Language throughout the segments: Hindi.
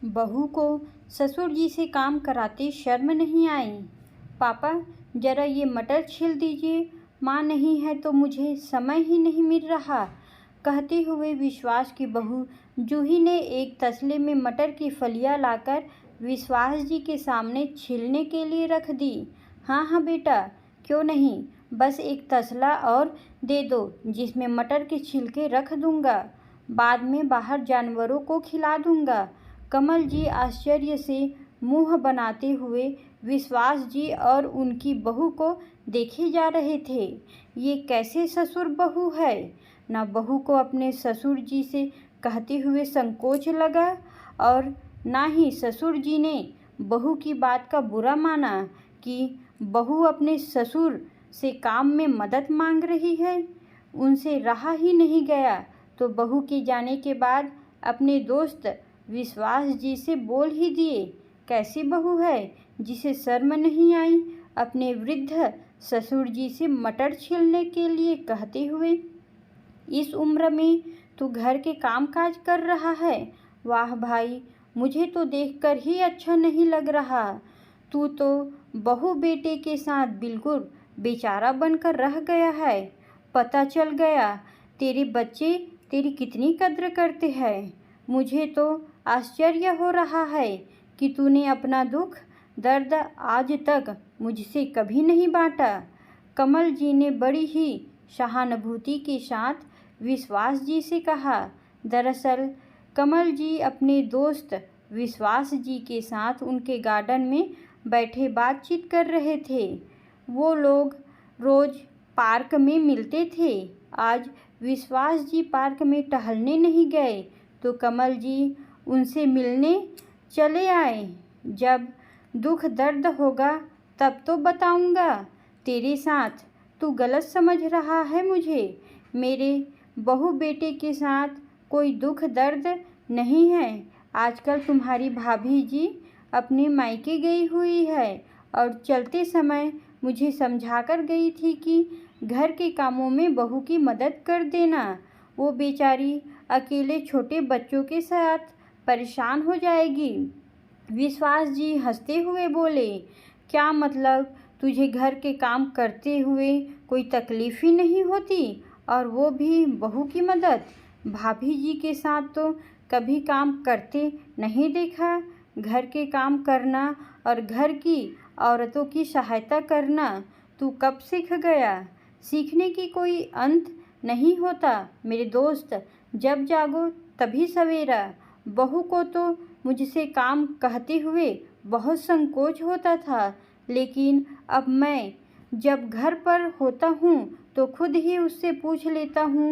बहू को ससुर जी से काम कराते शर्म नहीं आई। पापा, जरा ये मटर छील दीजिए, माँ नहीं है तो मुझे समय ही नहीं मिल रहा। कहते हुए विश्वास की बहू जूही ने एक तसले में मटर की फलियाँ लाकर विश्वास जी के सामने छीलने के लिए रख दी। हाँ हाँ बेटा, क्यों नहीं, बस एक तसला और दे दो जिसमें मटर के छिलके रख दूंगा, बाद में बाहर जानवरों को खिला दूंगा। कमल जी आश्चर्य से मुंह बनाते हुए विश्वास जी और उनकी बहू को देखे जा रहे थे। ये कैसे ससुर बहू है। न बहू को अपने ससुर जी से कहते हुए संकोच लगा और ना ही ससुर जी ने बहू की बात का बुरा माना कि बहू अपने ससुर से काम में मदद मांग रही है। उनसे रहा ही नहीं गया तो बहू के जाने के बाद अपने दोस्त विश्वास जी से बोल ही दिए। कैसी बहू है जिसे शर्म नहीं आई अपने वृद्ध ससुर जी से मटर छीलने के लिए कहते हुए। इस उम्र में तू घर के काम काज कर रहा है। वाह भाई, मुझे तो देखकर ही अच्छा नहीं लग रहा। तू तो बहू बेटे के साथ बिल्कुल बेचारा बनकर रह गया है। पता चल गया तेरे बच्चे तेरी कितनी कद्र करते हैं। मुझे तो आश्चर्य हो रहा है कि तूने अपना दुख दर्द आज तक मुझसे कभी नहीं बांटा। कमल जी ने बड़ी ही सहानुभूति के साथ विश्वास जी से कहा। दरअसल कमल जी अपने दोस्त विश्वास जी के साथ उनके गार्डन में बैठे बातचीत कर रहे थे। वो लोग रोज़ पार्क में मिलते थे। आज विश्वास जी पार्क में टहलने नहीं गए तो कमल जी उनसे मिलने चले आए। जब दुख दर्द होगा तब तो बताऊंगा तेरे साथ। तू गलत समझ रहा है मुझे। मेरे बहू बेटे के साथ कोई दुख दर्द नहीं है। आजकल तुम्हारी भाभी जी अपने मायके गई हुई है और चलते समय मुझे समझा कर गई थी कि घर के कामों में बहू की मदद कर देना। वो बेचारी अकेले छोटे बच्चों के साथ परेशान हो जाएगी। विश्वास जी हंसते हुए बोले, क्या मतलब, तुझे घर के काम करते हुए कोई तकलीफ़ ही नहीं होती और वो भी बहू की मदद। भाभी जी के साथ तो कभी काम करते नहीं देखा। घर के काम करना और घर की औरतों की सहायता करना तू कब सीख गया। सीखने की कोई अंत नहीं होता मेरे दोस्त। जब जागो तभी सवेरा। बहू को तो मुझसे काम कहते हुए बहुत संकोच होता था, लेकिन अब मैं जब घर पर होता हूँ तो खुद ही उससे पूछ लेता हूँ।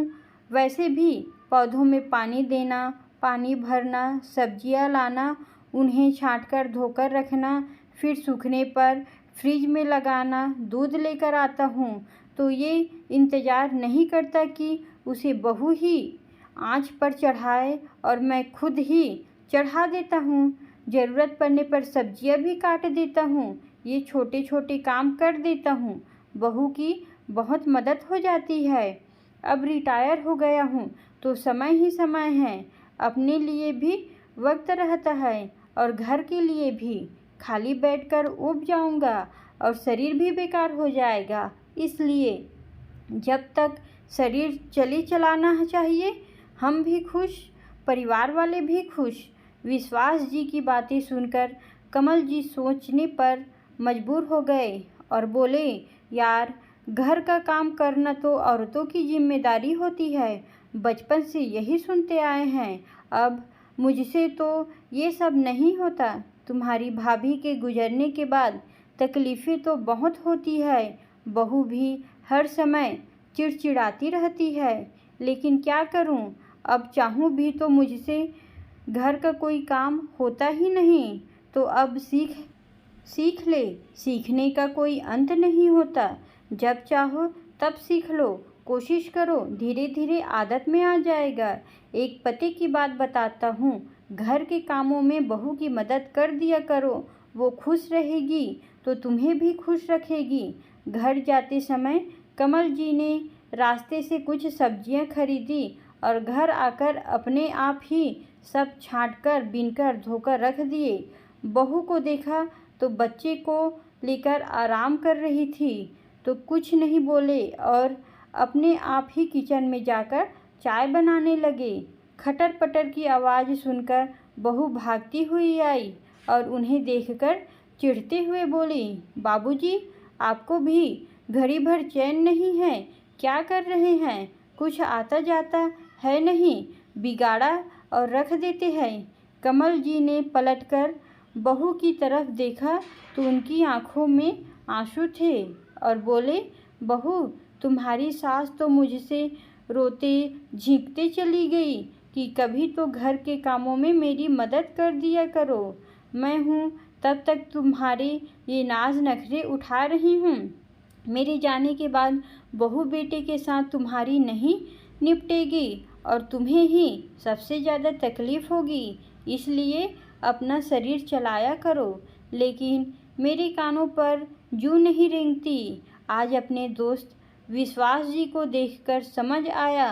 वैसे भी पौधों में पानी देना, पानी भरना, सब्जियाँ लाना, उन्हें छांटकर धोकर रखना, फिर सूखने पर फ्रिज में लगाना, दूध लेकर आता हूँ तो ये इंतज़ार नहीं करता कि उसे बहू ही आँच पर चढ़ाए और मैं खुद ही चढ़ा देता हूँ। ज़रूरत पड़ने पर सब्जियाँ भी काट देता हूँ। ये छोटे छोटे काम कर देता हूँ। बहू की बहुत मदद हो जाती है। अब रिटायर हो गया हूँ तो समय ही समय है। अपने लिए भी वक्त रहता है और घर के लिए भी। खाली बैठकर ऊब जाऊँगा और शरीर भी बेकार हो जाएगा। इसलिए जब तक शरीर चले चलाना चाहिए, हम भी खुश, परिवार वाले भी खुश। विश्वास जी की बातें सुनकर कमल जी सोचने पर मजबूर हो गए और बोले, यार, घर का काम करना तो औरतों की जिम्मेदारी होती है। बचपन से यही सुनते आए हैं। अब मुझसे तो ये सब नहीं होता। तुम्हारी भाभी के गुजरने के बाद तकलीफ़ें तो बहुत होती है। बहू भी हर समय चिड़चिड़ाती रहती है, लेकिन क्या करूं, अब चाहूं भी तो मुझसे घर का कोई काम होता ही नहीं। तो अब सीख ले। सीखने का कोई अंत नहीं होता। जब चाहो तब सीख लो। कोशिश करो, धीरे धीरे आदत में आ जाएगा। एक पते की बात बताता हूँ, घर के कामों में बहू की मदद कर दिया करो। वो खुश रहेगी तो तुम्हें भी खुश रखेगी। घर जाते समय कमल जी ने रास्ते से कुछ सब्जियां खरीदी और घर आकर अपने आप ही सब छाँटकर बीनकर धोकर रख दिए। बहू को देखा तो बच्चे को लेकर आराम कर रही थी तो कुछ नहीं बोले और अपने आप ही किचन में जाकर चाय बनाने लगे। खटर पटर की आवाज़ सुनकर बहू भागती हुई आई और उन्हें देखकर चिढ़ते हुए बोली, बाबूजी, आपको भी घड़ी भर चैन नहीं है? क्या कर रहे हैं? कुछ आता जाता है नहीं, बिगाड़ा और रख देते हैं। कमल जी ने पलटकर बहू की तरफ देखा तो उनकी आंखों में आंसू थे और बोले, बहू, तुम्हारी सास तो मुझसे रोते झींकते चली गई कि कभी तो घर के कामों में मेरी मदद कर दिया करो। मैं हूँ तब तक तुम्हारे ये नाज नखरे उठा रही हूँ। मेरे जाने के बाद बहू बेटे के साथ तुम्हारी नहीं निपटेगी और तुम्हें ही सबसे ज़्यादा तकलीफ़ होगी। इसलिए अपना शरीर चलाया करो। लेकिन मेरे कानों पर जूं नहीं रेंगती। आज अपने दोस्त विश्वास जी को देखकर समझ आया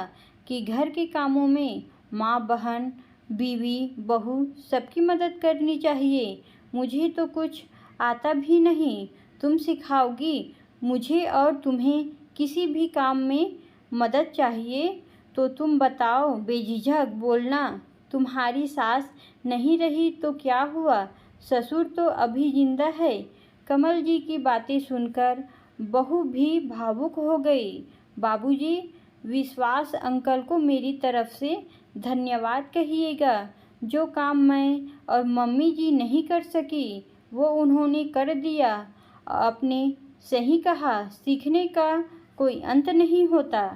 कि घर के कामों में माँ, बहन, बीवी, बहू सबकी मदद करनी चाहिए। मुझे तो कुछ आता भी नहीं, तुम सिखाओगी मुझे। और तुम्हें किसी भी काम में मदद चाहिए तो तुम बताओ, बेझिझक बोलना। तुम्हारी सास नहीं रही तो क्या हुआ, ससुर तो अभी जिंदा है। कमल जी की बातें सुनकर बहू भी भावुक हो गई। बाबूजी, विश्वास अंकल को मेरी तरफ से धन्यवाद कहिएगा। जो काम मैं और मम्मी जी नहीं कर सकी वो उन्होंने कर दिया। आपने सही कहा, सीखने का कोई अंत नहीं होता।